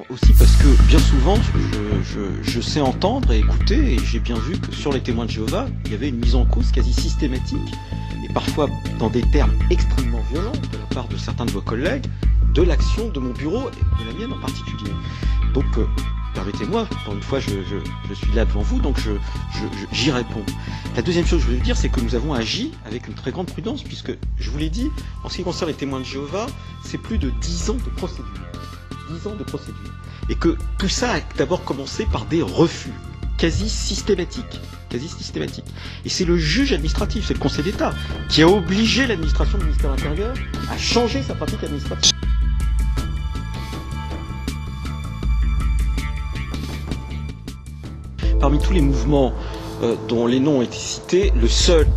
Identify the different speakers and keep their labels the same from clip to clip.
Speaker 1: Aussi parce que bien souvent, je sais entendre et écouter, et j'ai bien vu que sur les témoins de Jéhovah, il y avait une mise en cause quasi systématique, et parfois dans des termes extrêmement violents de la part de certains de vos collègues, de l'action de mon bureau, et de la mienne en particulier. Donc, permettez-moi, pour une fois, je suis là devant vous, donc j'y réponds. La deuxième chose que je voulais dire, c'est que nous avons agi avec une très grande prudence, puisque, je vous l'ai dit, en ce qui concerne les témoins de Jéhovah, c'est plus de 10 ans de procédure. 10 ans de procédure. Et que tout ça a d'abord commencé par des refus, quasi systématiques. Et c'est le juge administratif, c'est le Conseil d'État, qui a obligé l'administration du ministère de l'Intérieur à changer sa pratique administrative. Parmi tous les mouvements dont les noms ont été cités, le seul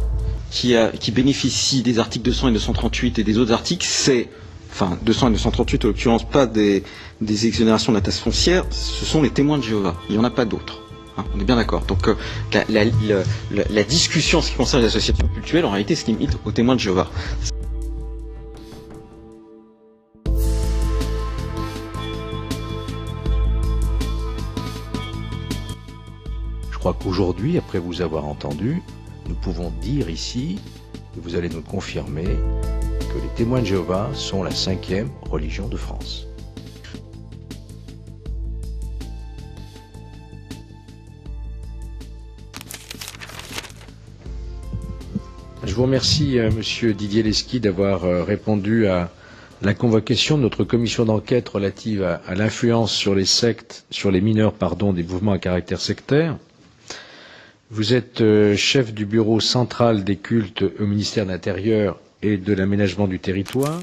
Speaker 1: qui bénéficie des articles 200 et 238 et des autres articles, c'est, enfin 200 et 238 en l'occurrence, pas des exonérations de la taxe foncière, ce sont les témoins de Jéhovah. Il n'y en a pas d'autres. Hein, on est bien d'accord. Donc la discussion en ce qui concerne les associations cultuelles, en réalité, se limite aux témoins de Jéhovah.
Speaker 2: Je crois qu'aujourd'hui, après vous avoir entendu, nous pouvons dire ici, et vous allez nous le confirmer, que les témoins de Jéhovah sont la 5e religion de France. Je vous remercie, Monsieur Didier Lesky, d'avoir répondu à la convocation de notre commission d'enquête relative à l'influence sur les sectes, sur les mineurs, pardon, des mouvements à caractère sectaire. Vous êtes chef du bureau central des cultes au ministère de l'Intérieur et de l'aménagement du territoire.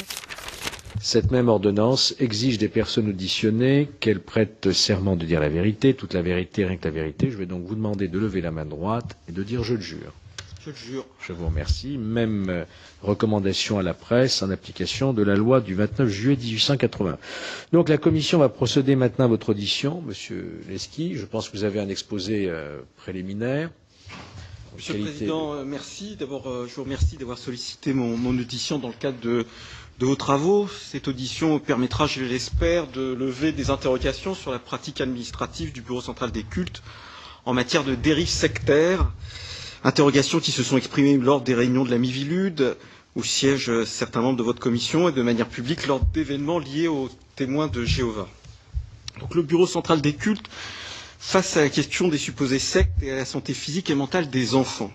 Speaker 2: Cette même ordonnance exige des personnes auditionnées qu'elles prêtent serment de dire la vérité, toute la vérité, rien que la vérité. Je vais donc vous demander de lever la main droite et de dire « je le jure ».
Speaker 1: Je le jure.
Speaker 2: Je vous remercie. Même recommandation à la presse en application de la loi du 29 juillet 1880. Donc la commission va procéder maintenant à votre audition, Monsieur Lesky. Je pense que vous avez un exposé préliminaire.
Speaker 1: Monsieur le Président, merci. D'abord, je vous remercie d'avoir sollicité mon audition dans le cadre de vos travaux. Cette audition permettra, je l'espère, de lever des interrogations sur la pratique administrative du Bureau central des cultes en matière de dérives sectaires. Interrogations qui se sont exprimées lors des réunions de la Mivilude, où siègent certains membres de votre commission, et de manière publique lors d'événements liés aux témoins de Jéhovah. Donc le Bureau central des cultes, face à la question des supposées sectes et à la santé physique et mentale des enfants.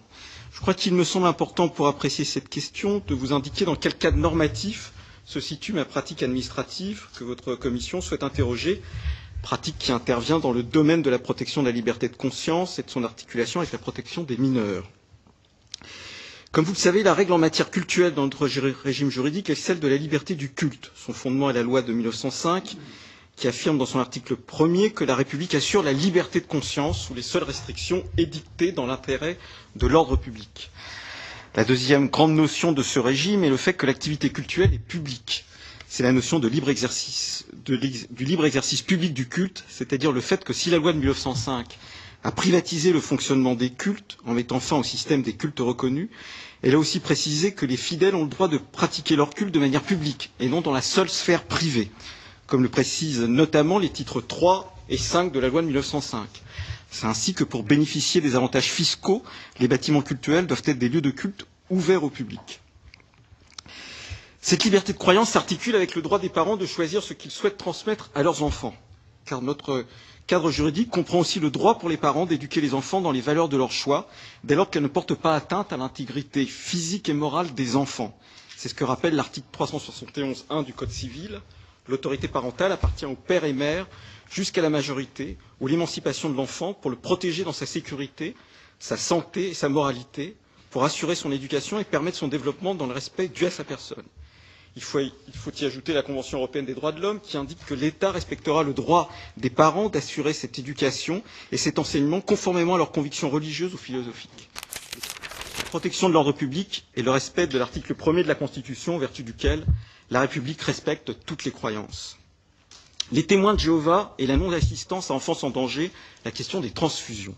Speaker 1: Je crois qu'il me semble important, pour apprécier cette question, de vous indiquer dans quel cadre normatif se situe ma pratique administrative que votre commission souhaite interroger, pratique qui intervient dans le domaine de la protection de la liberté de conscience et de son articulation avec la protection des mineurs. Comme vous le savez, la règle en matière cultuelle dans notre régime juridique est celle de la liberté du culte. Son fondement est la loi de 1905, qui affirme dans son article 1er que la République assure la liberté de conscience sous les seules restrictions édictées dans l'intérêt de l'ordre public. La deuxième grande notion de ce régime est le fait que l'activité cultuelle est publique. C'est la notion de libre exercice, du libre exercice public du culte, c'est-à-dire le fait que si la loi de 1905 a privatisé le fonctionnement des cultes en mettant fin au système des cultes reconnus, elle a aussi précisé que les fidèles ont le droit de pratiquer leur culte de manière publique et non dans la seule sphère privée, comme le précisent notamment les titres 3 et 5 de la loi de 1905. C'est ainsi que pour bénéficier des avantages fiscaux, les bâtiments cultuels doivent être des lieux de culte ouverts au public. Cette liberté de croyance s'articule avec le droit des parents de choisir ce qu'ils souhaitent transmettre à leurs enfants, car notre cadre juridique comprend aussi le droit pour les parents d'éduquer les enfants dans les valeurs de leur choix, dès lors qu'elles ne portent pas atteinte à l'intégrité physique et morale des enfants. C'est ce que rappelle l'article 371.1 du Code civil. L'autorité parentale appartient au père et mère jusqu'à la majorité ou l'émancipation de l'enfant pour le protéger dans sa sécurité, sa santé et sa moralité, pour assurer son éducation et permettre son développement dans le respect dû à sa personne. Il faut y ajouter la Convention européenne des droits de l'homme qui indique que l'État respectera le droit des parents d'assurer cette éducation et cet enseignement conformément à leurs convictions religieuses ou philosophiques. protection de l'ordre public et le respect de l'article 1er de la Constitution, en vertu duquel la République respecte toutes les croyances. Les témoins de Jéhovah et la non-assistance à enfants en danger, la question des transfusions.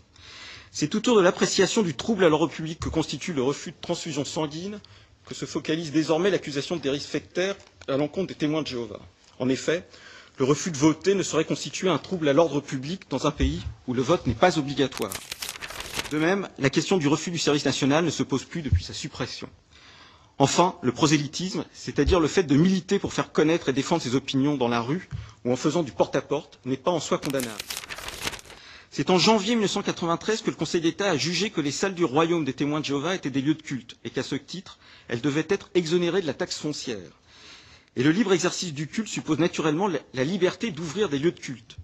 Speaker 1: C'est autour de l'appréciation du trouble à l'ordre public que constitue le refus de transfusion sanguine que se focalise désormais l'accusation de dérive sectaire à l'encontre des témoins de Jéhovah. En effet, le refus de voter ne saurait constituer un trouble à l'ordre public dans un pays où le vote n'est pas obligatoire. De même, la question du refus du service national ne se pose plus depuis sa suppression. Enfin, le prosélytisme, c'est-à-dire le fait de militer pour faire connaître et défendre ses opinions dans la rue ou en faisant du porte-à-porte, n'est pas en soi condamnable. C'est en janvier 1993 que le Conseil d'État a jugé que les salles du royaume des témoins de Jéhovah étaient des lieux de culte et qu'à ce titre, elles devaient être exonérées de la taxe foncière. Et le libre exercice du culte suppose naturellement la liberté d'ouvrir des lieux de culte.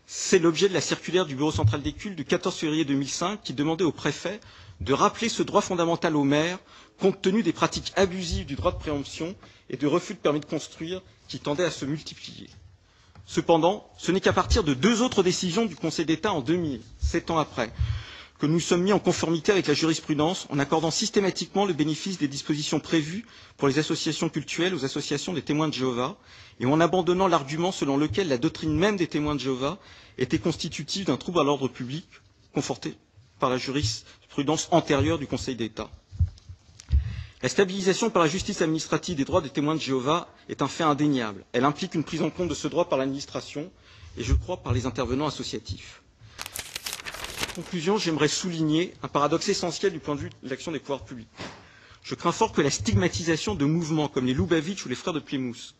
Speaker 1: C'est l'objet de la circulaire du Bureau central des cultes du 14 février 2005 qui demandait au préfet de rappeler ce droit fondamental aux maires compte tenu des pratiques abusives du droit de préemption et de refus de permis de construire qui tendaient à se multiplier. Cependant, ce n'est qu'à partir de 2 autres décisions du Conseil d'État en 2000, 7 ans après, que nous sommes mis en conformité avec la jurisprudence en accordant systématiquement le bénéfice des dispositions prévues pour les associations cultuelles aux associations des témoins de Jéhovah et en abandonnant l'argument selon lequel la doctrine même des témoins de Jéhovah était constitutive d'un trouble à l'ordre public, conforté par la jurisprudence antérieure du Conseil d'État. La stabilisation par la justice administrative des droits des témoins de Jéhovah est un fait indéniable. Elle implique une prise en compte de ce droit par l'administration et, je crois, par les intervenants associatifs. En conclusion, j'aimerais souligner un paradoxe essentiel du point de vue de l'action des pouvoirs publics. Je crains fort que la stigmatisation de mouvements comme les Lubavitch ou les Frères de Plymouth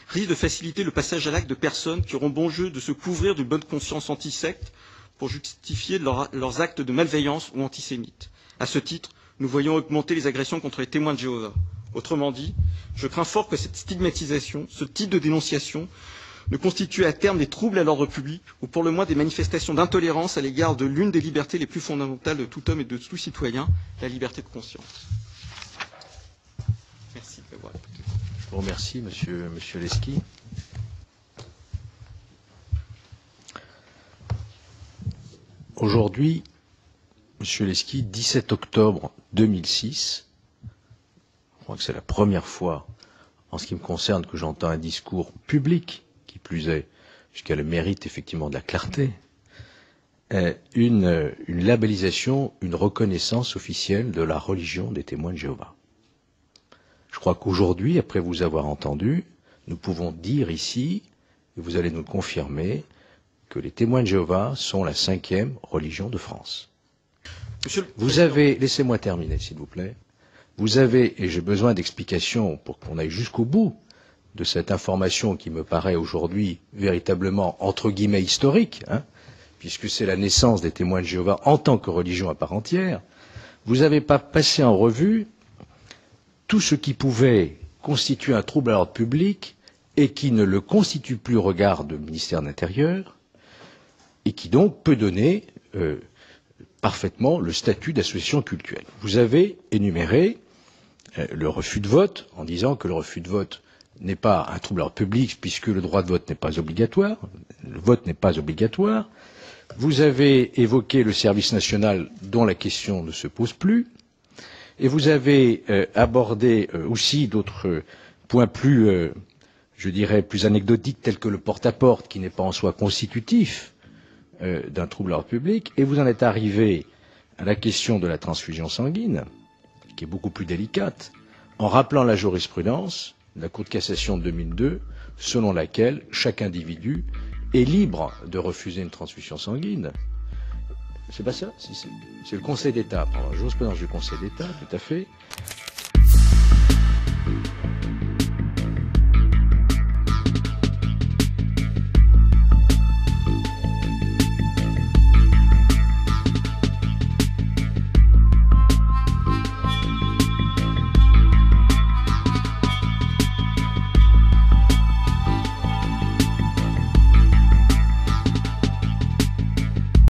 Speaker 1: risque de faciliter le passage à l'acte de personnes qui auront bon jeu de se couvrir d'une bonne conscience anti-secte pour justifier leurs actes de malveillance ou antisémites. À ce titre, nous voyons augmenter les agressions contre les témoins de Jéhovah. Autrement dit, je crains fort que cette stigmatisation, ce type de dénonciation, ne constitue à terme des troubles à l'ordre public ou pour le moins des manifestations d'intolérance à l'égard de l'une des libertés les plus fondamentales de tout homme et de tout citoyen, la liberté de conscience. Merci de m'avoir écouté.
Speaker 2: Je vous remercie, monsieur Leski. Aujourd'hui, monsieur Leski, 17 octobre 2006, je crois que c'est la première fois, en ce qui me concerne, que j'entends un discours public, qui plus est, jusqu'à le mérite effectivement de la clarté, une labellisation, une reconnaissance officielle de la religion des témoins de Jéhovah. Je crois qu'aujourd'hui, après vous avoir entendu, nous pouvons dire ici, et vous allez nous le confirmer, que les témoins de Jéhovah sont la 5e religion de France. Vous avez, laissez-moi terminer s'il vous plaît, vous avez, et j'ai besoin d'explications pour qu'on aille jusqu'au bout de cette information qui me paraît aujourd'hui véritablement entre guillemets historique, puisque c'est la naissance des témoins de Jéhovah en tant que religion à part entière, vous n'avez pas passé en revue tout ce qui pouvait constituer un trouble à l'ordre public et qui ne le constitue plus au regard du ministère de l'Intérieur et qui donc peut donner parfaitement le statut d'association cultuelle. Vous avez énuméré le refus de vote en disant que le refus de vote n'est pas un trouble à l'ordre public puisque le droit de vote n'est pas obligatoire, le vote n'est pas obligatoire. Vous avez évoqué le service national dont la question ne se pose plus. Et vous avez abordé aussi d'autres points plus, je dirais, plus anecdotiques tels que le porte-à-porte qui n'est pas en soi constitutif d'un trouble à l'ordre public. Et vous en êtes arrivé à la question de la transfusion sanguine, qui est beaucoup plus délicate, en rappelant la jurisprudence de la Cour de cassation de 2002, selon laquelle chaque individu est libre de refuser une transfusion sanguine. C'est pas ça, c'est le Conseil d'État, pardon, jurisprudence du Conseil d'État, tout à fait,